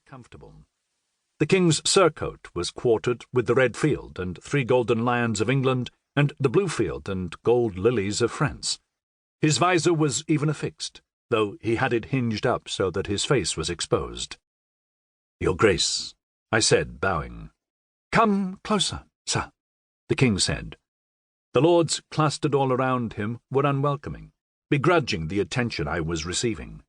comfortable. The king's surcoat was quartered with the red field and 3 golden lions of England and the blue field and gold lilies of France. His visor was even affixed, though he had it hinged up so that his face was exposed. "Your Grace," I said, bowing. "Come closer, sir," the king said. The lords clustered all around him were unwelcoming, begrudging the attention I was receiving.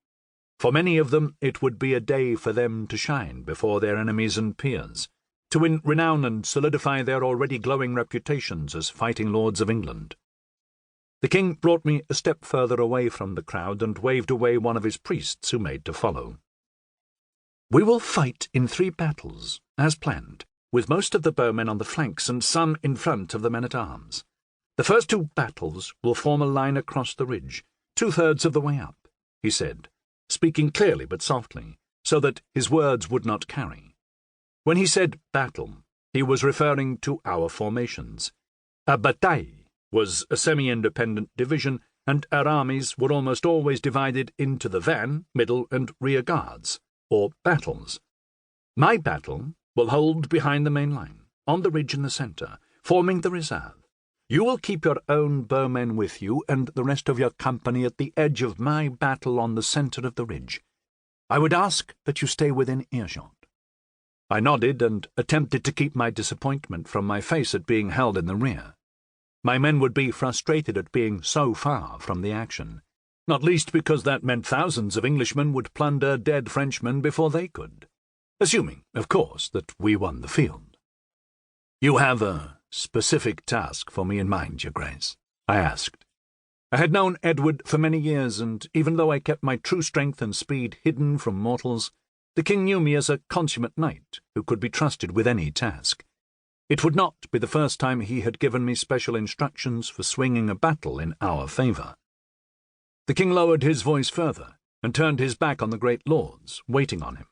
For many of them it would be a day for them to shine before their enemies and peers, to win renown and solidify their already glowing reputations as fighting lords of England. The king brought me a step further away from the crowd and waved away one of his priests who made to follow. "We will fight in 3 battles, as planned, with most of the bowmen on the flanks and some in front of the men-at-arms. The first 2 battles will form a line across the ridge, 2/3 of the way up," he said, speaking clearly but softly, so that his words would not carry. When he said battle, he was referring to our formations. A bataille was a semi-independent division, and our armies were almost always divided into the van, middle, and rear guards, or battles. My battle will hold behind the main line, on the ridge in the centre, forming the reserve. You will keep your own bowmen with you and the rest of your company at the edge of my battle on the centre of the ridge. I would ask that you stay within earshot." I nodded and attempted to keep my disappointment from my face at being held in the rear. My men would be frustrated at being so far from the action, not least because that meant thousands of Englishmen would plunder dead Frenchmen before they could, assuming, of course, that we won the field. "You have a specific task for me in mind, Your Grace?" I asked. I had known Edward for many years, and even though I kept my true strength and speed hidden from mortals, the king knew me as a consummate knight who could be trusted with any task. It would not be the first time he had given me special instructions for swinging a battle in our favour. The king lowered his voice further and turned his back on the great lords, waiting on him.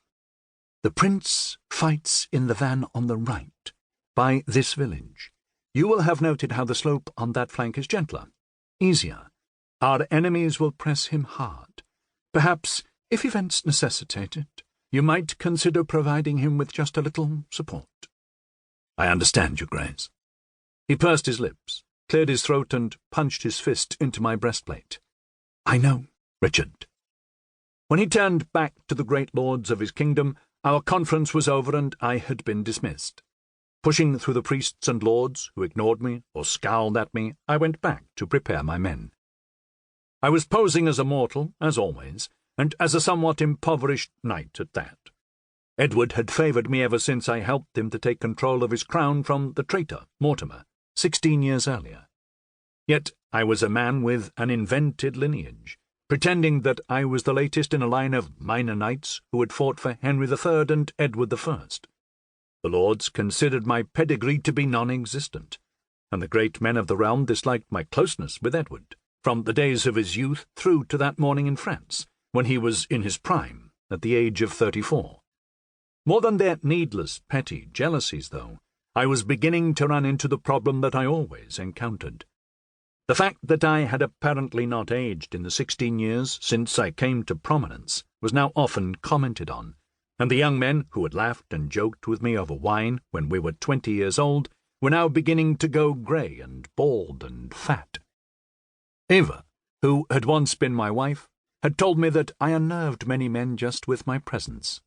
"The prince fights in the van on the right, by this village. You will have noted how the slope on that flank is gentler, easier. Our enemies will press him hard. Perhaps, if events necessitate it, you might consider providing him with just a little support." "I understand, Your Grace." He pursed his lips, cleared his throat, and punched his fist into my breastplate. "I know, Richard." When he turned back to the great lords of his kingdom, our conference was over and I had been dismissed. Pushing through the priests and lords, who ignored me or scowled at me, I went back to prepare my men. I was posing as a mortal, as always, and as a somewhat impoverished knight at that. Edward had favoured me ever since I helped him to take control of his crown from the traitor, Mortimer, 16 years earlier. Yet I was a man with an invented lineage, pretending that I was the latest in a line of minor knights who had fought for Henry III and Edward I. The lords considered my pedigree to be non-existent, and the great men of the realm disliked my closeness with Edward, from the days of his youth through to that morning in France, when he was in his prime, at the age of 34. More than their needless, petty jealousies, though, I was beginning to run into the problem that I always encountered. The fact that I had apparently not aged in the 16 years since I came to prominence was now often commented on, and the young men who had laughed and joked with me over wine when we were 20 years old were now beginning to go grey and bald and fat. Eva, who had once been my wife, had told me that I unnerved many men just with my presence.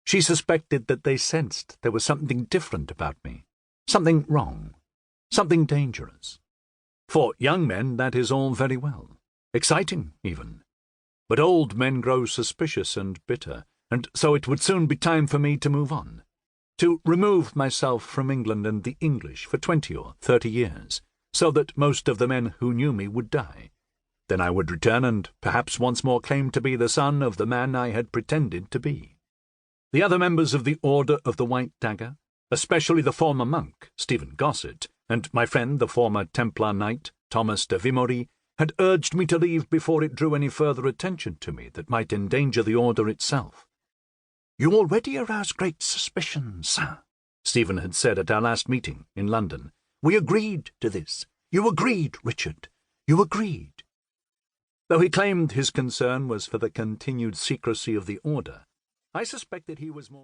She suspected that they sensed there was something different about me, something wrong, something dangerous. For young men that is all very well, exciting even. But old men grow suspicious and bitter, and so it would soon be time for me to move on, to remove myself from England and the English for 20 or 30 years, so that most of the men who knew me would die. Then I would return and perhaps once more claim to be the son of the man I had pretended to be. The other members of the Order of the White Dagger, especially the former monk, Stephen Gossett, and my friend the former Templar knight, Thomas de Vimory, had urged me to leave before it drew any further attention to me that might endanger the Order itself. "You already arouse great suspicion, sir," Stephen had said at our last meeting in London. "We agreed to this. You agreed, Richard. You agreed." Though he claimed his concern was for the continued secrecy of the Order, I suspected he was more